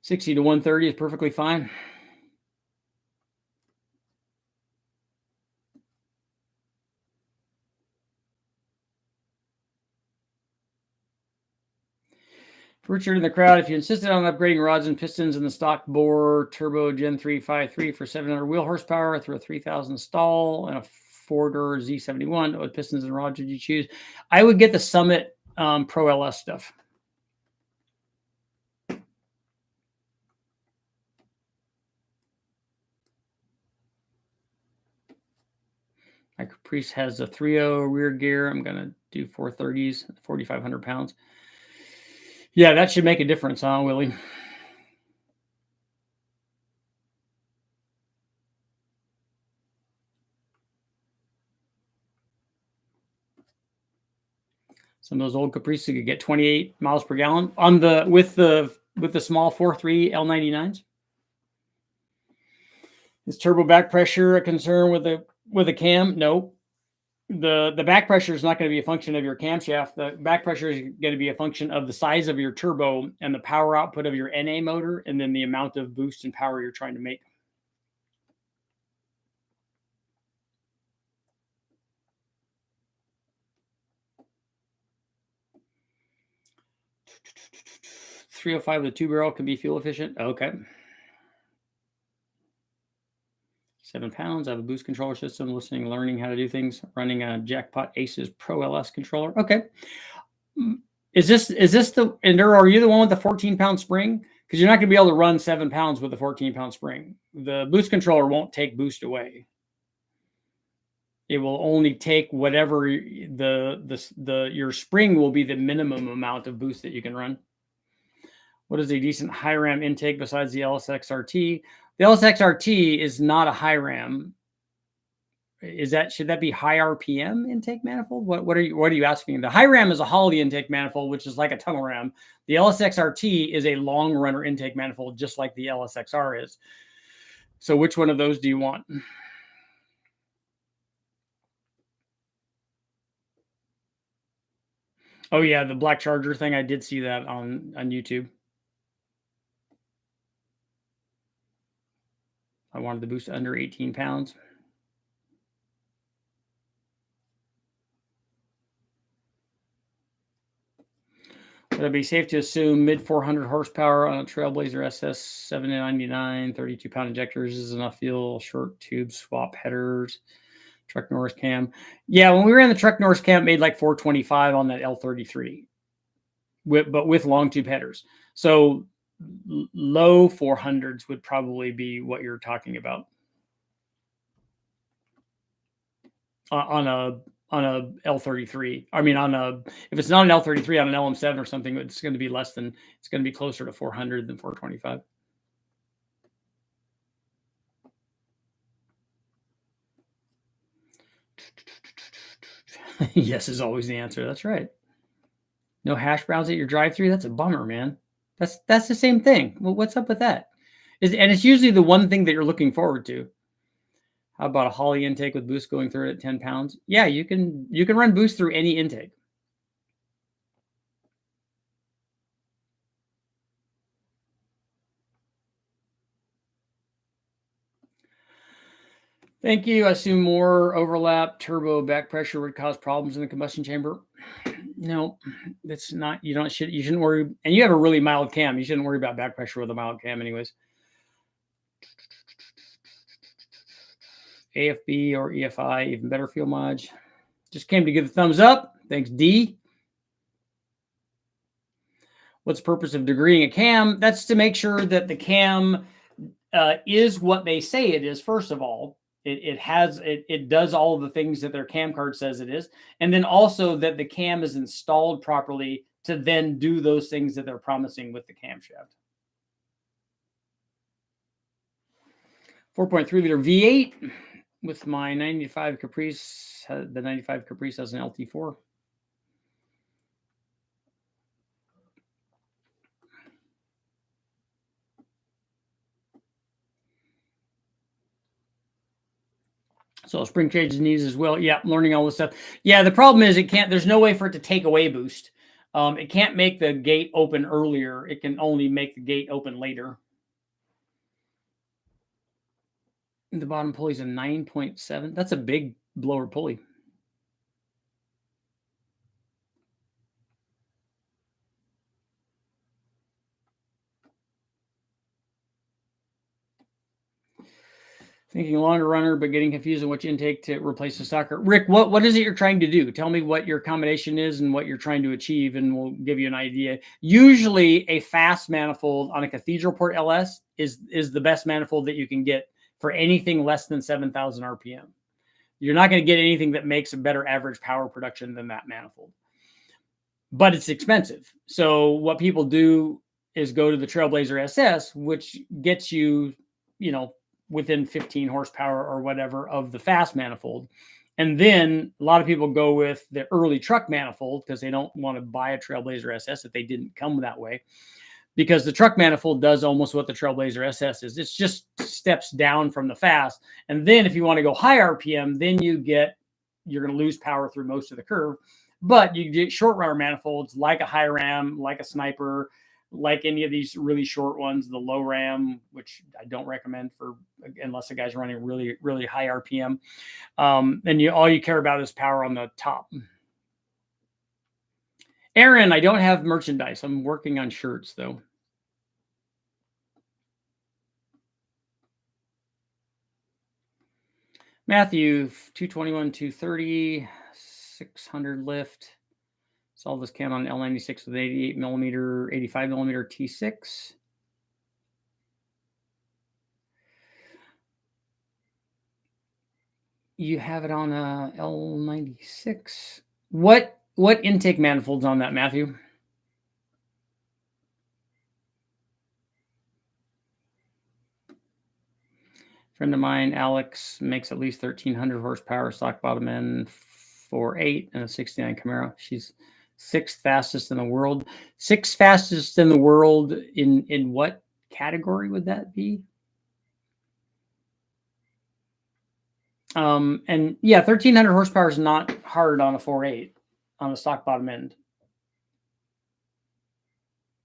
60 to 130 is perfectly fine. Richard in the crowd, if you insisted on upgrading rods and pistons in the stock bore turbo Gen 353 for 700 wheel horsepower through a 3000 stall and a four-door Z71, what pistons and rods would you choose? I would get the Summit Pro LS stuff. My Caprice has a 3.0 rear gear. I'm going to do 430s, 4,500 pounds. Yeah, that should make a difference, huh, Willie? Some of those old Caprices could get 28 miles per gallon on the with the small 4.3 L99s. Is turbo back pressure a concern with a cam? No. The back pressure is not going to be a function of your camshaft. The back pressure is going to be a function of the size of your turbo and the power output of your NA motor, and then the amount of boost and power you're trying to make. .305 with a 2-barrel can be fuel efficient. Okay. 7 pounds. I have a boost controller system, listening, learning how to do things, running a Jackpot Aces Pro LS controller. Okay. Is this the Enduro? Are you the one with the 14-pound spring? Because you're not going to be able to run 7 pounds with a 14-pound spring. The boost controller won't take boost away. It will only take whatever your spring will be the minimum amount of boost that you can run. What is a decent high ram intake besides the LSX-RT? The LSX-RT is not a high ram. Should that be high RPM intake manifold? What are you asking? The high ram is a Holley intake manifold, which is like a tunnel ram. The LSX-RT is a long runner intake manifold, just like the LSX-R is. So which one of those do you want? Oh yeah, the Black Charger thing. I did see that on YouTube. I wanted the boost under 18 pounds. Would it be safe to assume mid 400 horsepower on a Trailblazer SS 799, 32-pound injectors is enough fuel, short tube swap headers, Truck Norris cam? Yeah, when we ran the Truck Norris cam, it made like 425 on that L33, but with long tube headers. So low 400s would probably be what you're talking about on a L33. I mean, if it's not an L33 on an LM7 or something, it's going to be it's going to be closer to 400 than 425. Yes is always the answer. That's right. No hash browns at your drive-through. That's a bummer, man. That's the same thing. Well, what's up with that? And it's usually the one thing that you're looking forward to. How about a Holley intake with boost going through it at 10 pounds? Yeah, you can run boost through any intake. Thank you. I assume more overlap turbo back pressure would cause problems in the combustion chamber. No, that's not. You shouldn't worry. And you have a really mild cam. You shouldn't worry about back pressure with a mild cam, anyways. AFB or EFI, even better fuel mileage. Just came to give a thumbs up. Thanks, D. What's the purpose of degreeing a cam? That's to make sure that the cam is what they say it is. First of all, it does all of the things that their cam card says it is, and then also that the cam is installed properly to then do those things that they're promising with the camshaft. 4.3 liter V8 with my 95 Caprice. The 95 Caprice has an LT4. So spring changes needs as well. Yeah, learning all this stuff. Yeah, the problem is there's no way for it to take away boost. It can't make the gate open earlier. It can only make the gate open later. The bottom pulley is a 9.7. That's a big blower pulley. Thinking longer runner, but getting confused on which intake to replace the stocker. Rick, what is it you're trying to do? Tell me what your combination is and what you're trying to achieve, and we'll give you an idea. Usually a fast manifold on a cathedral port LS is the best manifold that you can get for anything less than 7,000 RPM. You're not going to get anything that makes a better average power production than that manifold. But it's expensive. So what people do is go to the Trailblazer SS, which gets you, within 15 horsepower or whatever of the fast manifold. And then a lot of people go with the early truck manifold because they don't want to buy a Trailblazer SS if they didn't come that way. Because the truck manifold does almost what the Trailblazer SS is. It's just steps down from the fast. And then if you want to go high RPM, then you're going to lose power through most of the curve. But you get short runner manifolds like a high ram, like a sniper, like any of these really short ones, the low ram, which I don't recommend unless the guy's running really, really high RPM. And all you care about is power on the top. Aaron, I don't have merchandise. I'm working on shirts though. Matthew, 221, 230, 600 lift. Solve this cam on L96 with 88 millimeter, 85 millimeter T6. You have it on a L96. What intake manifold's on that, Matthew? Friend of mine, Alex, makes at least 1,300 horsepower, stock bottom end 4.8 and a 69 Camaro. She's sixth fastest in the world. Sixth fastest in the world in what category would that be? And yeah, 1,300 horsepower is not hard on a 4.8 on a stock bottom end.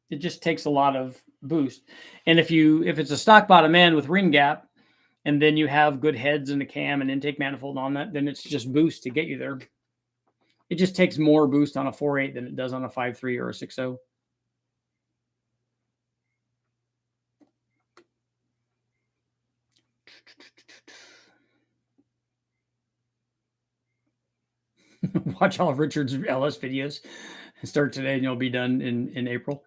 It just takes a lot of boost. And if it's a stock bottom end with ring gap, and then you have good heads in the cam and intake manifold on that, then it's just boost to get you there. It just takes more boost on a 4.8 than it does on a 5.3 or a 6.0. Watch all of Richard's LS videos. Start today and you'll be done in April.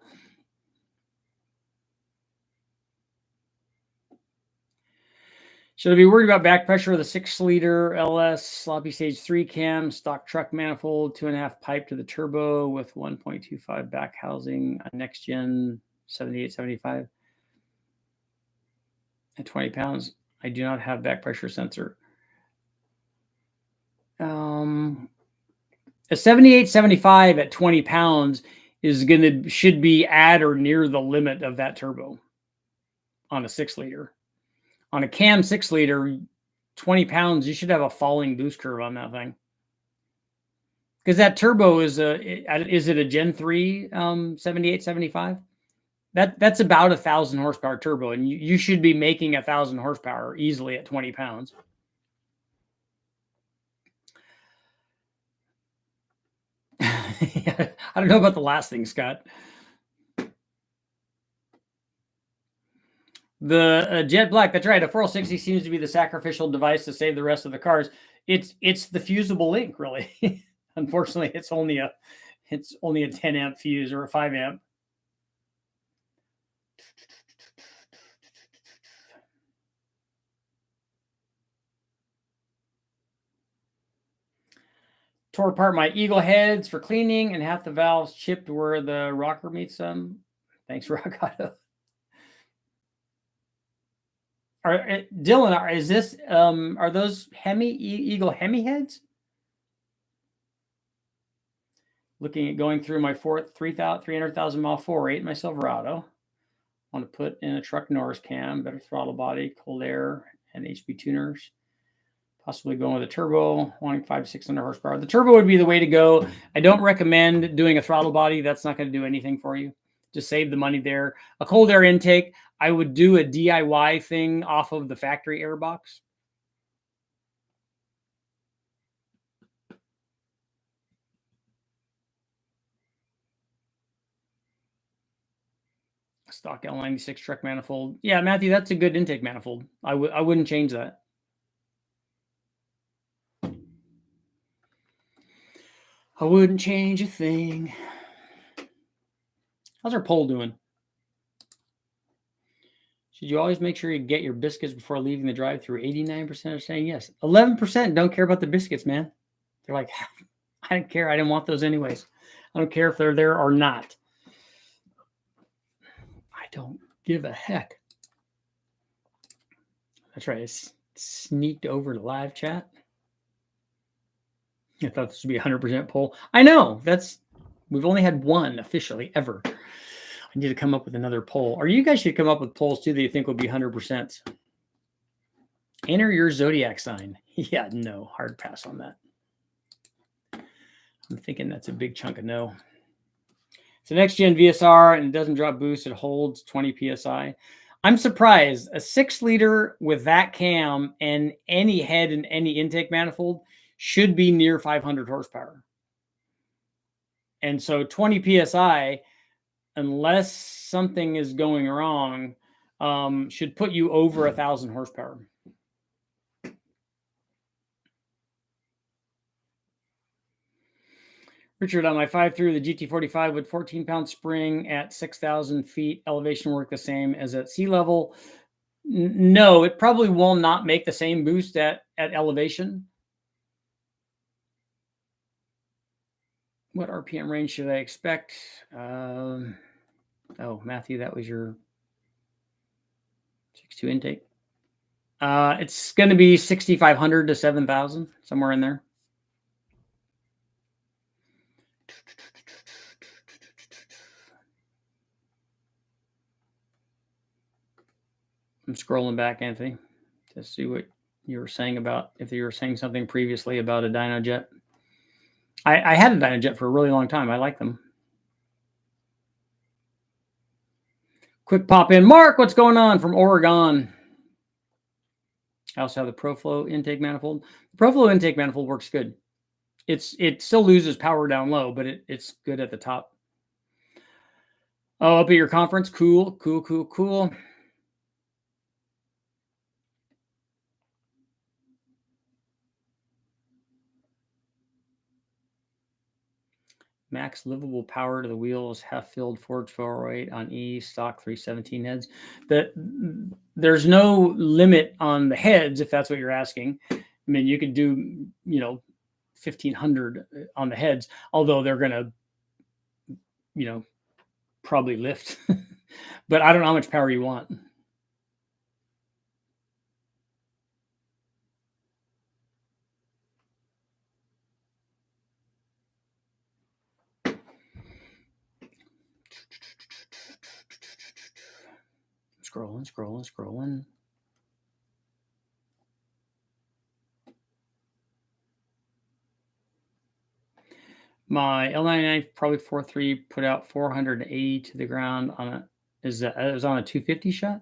Should I be worried about back pressure with a 6-liter LS sloppy stage 3 cam, stock truck manifold, 2.5 pipe to the turbo with 1.25 back housing, a next gen 7875 at 20 pounds? I do not have back pressure sensor. A 7875 at 20 pounds should be at or near the limit of that turbo on a 6-liter. On a cam 6-liter, 20 pounds, you should have a falling boost curve on that thing. Because that turbo is it a Gen 3 7875? That's about 1,000 horsepower turbo, and you should be making 1,000 horsepower easily at 20 pounds. I don't know about the last thing, Scott. The Jet Black, that's right. A 460 seems to be the sacrificial device to save the rest of the cars. It's the fusible link, really. Unfortunately, it's only a 10 amp fuse or a 5 amp. Tore apart my Eagle heads for cleaning and half the valves chipped where the rocker meets them. Thanks, Rock Auto. Dylan, are those Eagle Hemi heads? Looking at going through my 300,000 mile 4.8 my Silverado. I want to put in a truck Norris cam, better throttle body, cold air, and HB tuners. Possibly going with a turbo, wanting 500 to 600 horsepower. The turbo would be the way to go. I don't recommend doing a throttle body. That's not going to do anything for you. Just save the money there. A cold air intake, I would do a DIY thing off of the factory air box. Stock L96 truck manifold. Yeah, Matthew, that's a good intake manifold. I wouldn't change that. I wouldn't change a thing. How's our poll doing? Should you always make sure you get your biscuits before leaving the drive-thru? 89% are saying yes. 11% don't care about the biscuits, man. They're like, I don't care. I didn't want those anyways. I don't care if they're there or not. I don't give a heck. That's right. It's sneaked over to live chat. I thought this would be a 100% poll. I know. We've only had one officially ever. I need to come up with another poll. Or you guys should come up with polls too that you think will be 100%. Enter your zodiac sign. Yeah, no. Hard pass on that. I'm thinking that's a big chunk of no. It's a next gen VSR and it doesn't drop boost. It holds 20 PSI. I'm surprised. A 6-liter with that cam and any head and any intake manifold should be near 500 horsepower. And so 20 PSI, unless something is going wrong, should put you over 1,000 horsepower. Richard, on my 5.3, the GT45 with 14-pound spring at 6,000 feet, elevation work the same as at sea level? No, it probably will not make the same boost at elevation. What RPM range should I expect? Oh, Matthew, that was your 6.2 intake. It's going to be 6,500 to 7,000, somewhere in there. I'm scrolling back, Anthony, to see what you were saying about, if you were saying something previously about a Dynojet. I had a Dynojet for a really long time. I like them. Quick pop in. Mark, what's going on from Oregon? I also have the ProFlow intake manifold. The ProFlow intake manifold works good. It still loses power down low, but it's good at the top. Oh, up at your conference? Cool. Max livable power to the wheels, half-filled Ford 408 on E, stock 317 heads. There's no limit on the heads, if that's what you're asking. I mean, you could do, 1,500 on the heads, although they're going to, probably lift. But I don't know how much power you want. Scrolling. My L99 probably 4.3 put out 480 to the ground on it was on a 250 shot.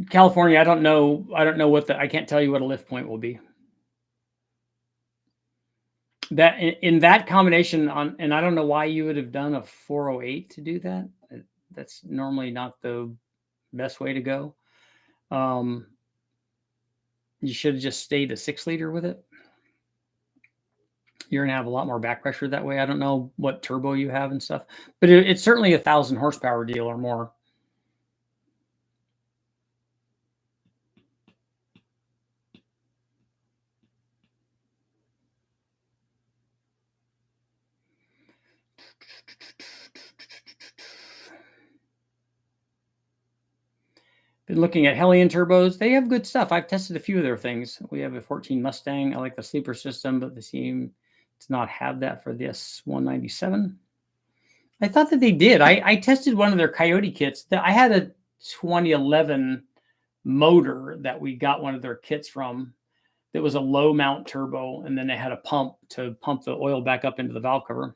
California, I don't know what I can't tell you what a lift point will be. That in that combination and I don't know why you would have done a 408 to do that. That's normally not the best way to go. You should have just stayed a 6-liter with it. You're gonna have a lot more back pressure that way. I don't know what turbo you have and stuff, but it's certainly 1,000 horsepower deal or more. Been looking at Hellion turbos. They have good stuff. I've tested a few of their things. We have a 14 Mustang. I like the sleeper system, but they seem to not have that for this 197. I thought that they did. I tested one of their Coyote kits. I had a 2011 motor that we got one of their kits from. That was a low mount turbo, and then they had a pump to pump the oil back up into the valve cover.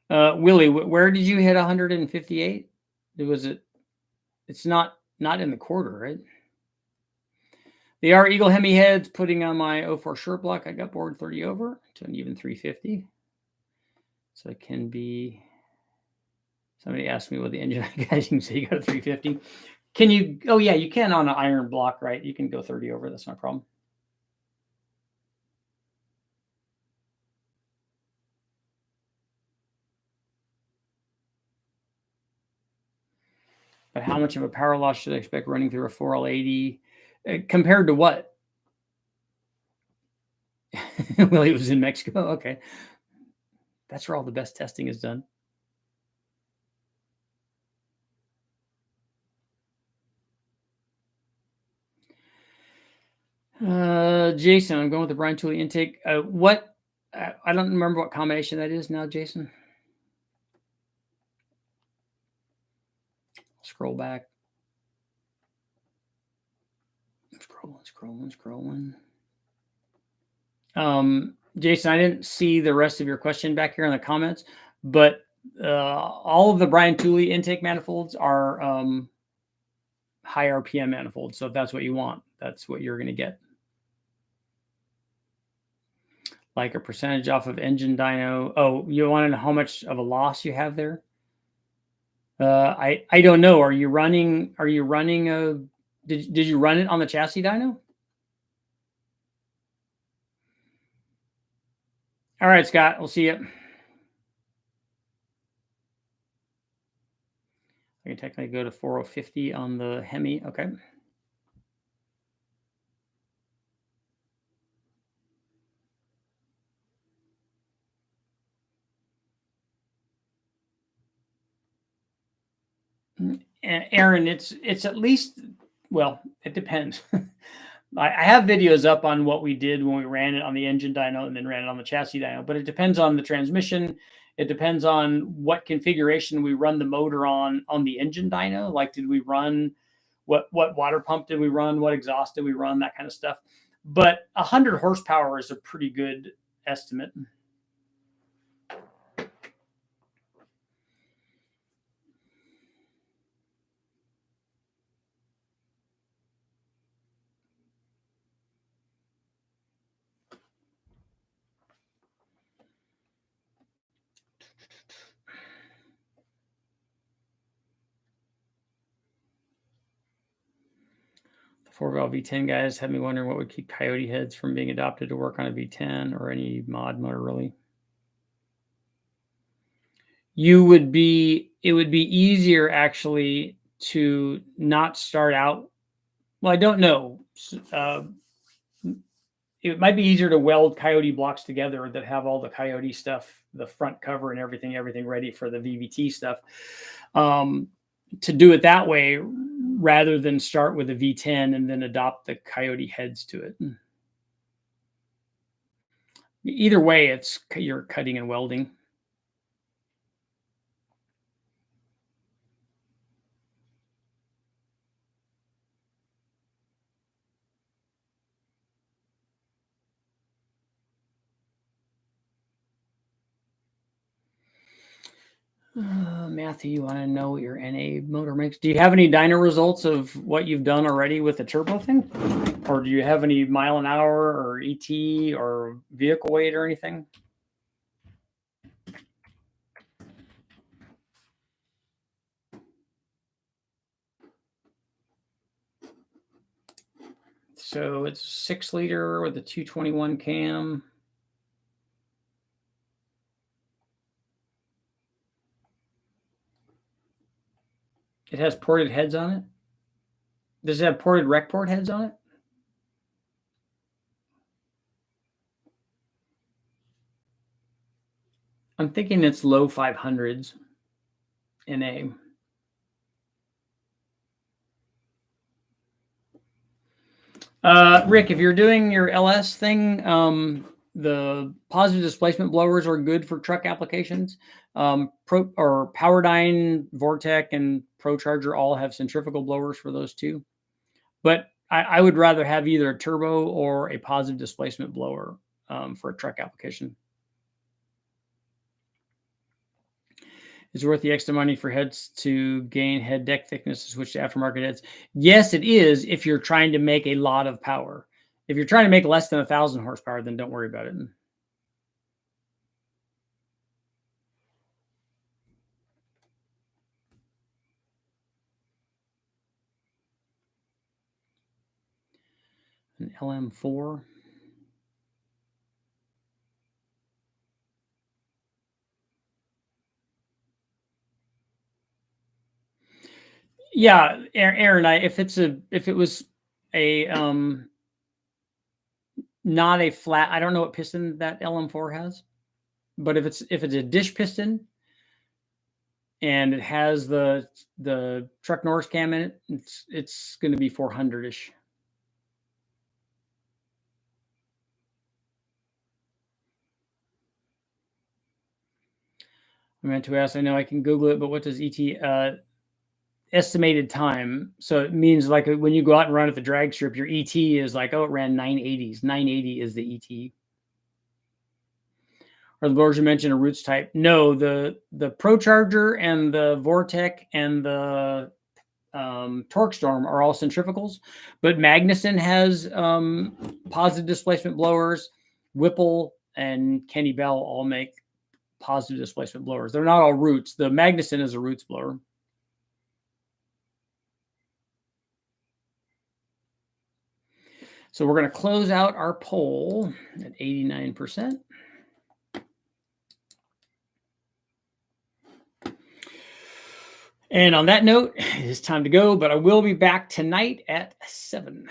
Willie, where did you hit 158? Was it? It's not in the quarter, right? They are Eagle Hemi heads putting on my 04 short block. I got board 30 over to an even 350. So it can be. Somebody asked me what the engine guys, you can say you got a 350. Can you? Oh yeah, you can on an iron block, right? You can go 30 over. That's not a problem. But how much of a power loss should I expect running through a 4L80 compared to what? Well, he was in Mexico. Okay, that's where all the best testing is done. Jason, I'm going with the Brian Tooley intake. What? I don't remember what combination that is now, Jason. Scroll back. Scrolling. Jason, I didn't see the rest of your question back here in the comments, but all of the Brian Tooley intake manifolds are high RPM manifolds. So if that's what you want, that's what you're going to get. Like a percentage off of engine dyno. Oh, you want to know how much of a loss you have there? I don't know. Are you running a? Did you run it on the chassis dyno? All right, Scott. We'll see you. I can technically go to 4050 on the Hemi. Okay. Aaron, it's at least, well, it depends. I have videos up on what we did when we ran it on the engine dyno and then ran it on the chassis dyno, but it depends on the transmission. It depends on what configuration we run the motor on the engine dyno. Like, did we run what water pump did we run? What exhaust did we run? That kind of stuff. But 100 horsepower is a pretty good estimate. The 4-valve V10 guys have me wondering what would keep Coyote heads from being adopted to work on a V10 or any mod motor, really. It would be easier actually to not start out. Well, I don't know. It might be easier to weld Coyote blocks together that have all the Coyote stuff, the front cover and everything ready for the VVT stuff. To do it that way rather than start with a V10 and then adopt the Coyote heads to it. Either way, you're cutting and welding. Matthew, you want to know what your NA motor makes? Do you have any dyno results of what you've done already with the turbo thing? Or do you have any mile an hour or ET or vehicle weight or anything? So it's 6 liter with a 221 cam. It has ported heads on it. Does it have ported rec port heads on it? I'm thinking it's low 500s MNAY. Rick, if you're doing your LS thing, the positive displacement blowers are good for truck applications. Powerdyne, Vortec, and ProCharger all have centrifugal blowers for those too. But I would rather have either a turbo or a positive displacement blower for a truck application. It's worth the extra money for heads to gain head deck thickness to switch to aftermarket heads. Yes, it is if you're trying to make a lot of power. If you're trying to make less than 1,000 horsepower, then don't worry about it. An LM4. Yeah, Aaron, if it was a not a flat, I don't know what piston that LM4 has, but if it's a dish piston and it has the truck Norris cam in it, it's going to be 400-ish. I meant to ask, I know I can Google it, but what does ET estimated time? So it means like when you go out and run at the drag strip, your ET is like, oh, it ran 980s. 980 is the ET. Or the blowers you mentioned are roots type. No, the ProCharger and the Vortec and the Torque Storm are all centrifugals, but Magnuson has positive displacement blowers. Whipple and Kenny Bell all make positive displacement blowers. They're not all roots. The Magnuson is a roots blower. So we're going to close out our poll at 89%. And on that note, it is time to go, but I will be back tonight at 7.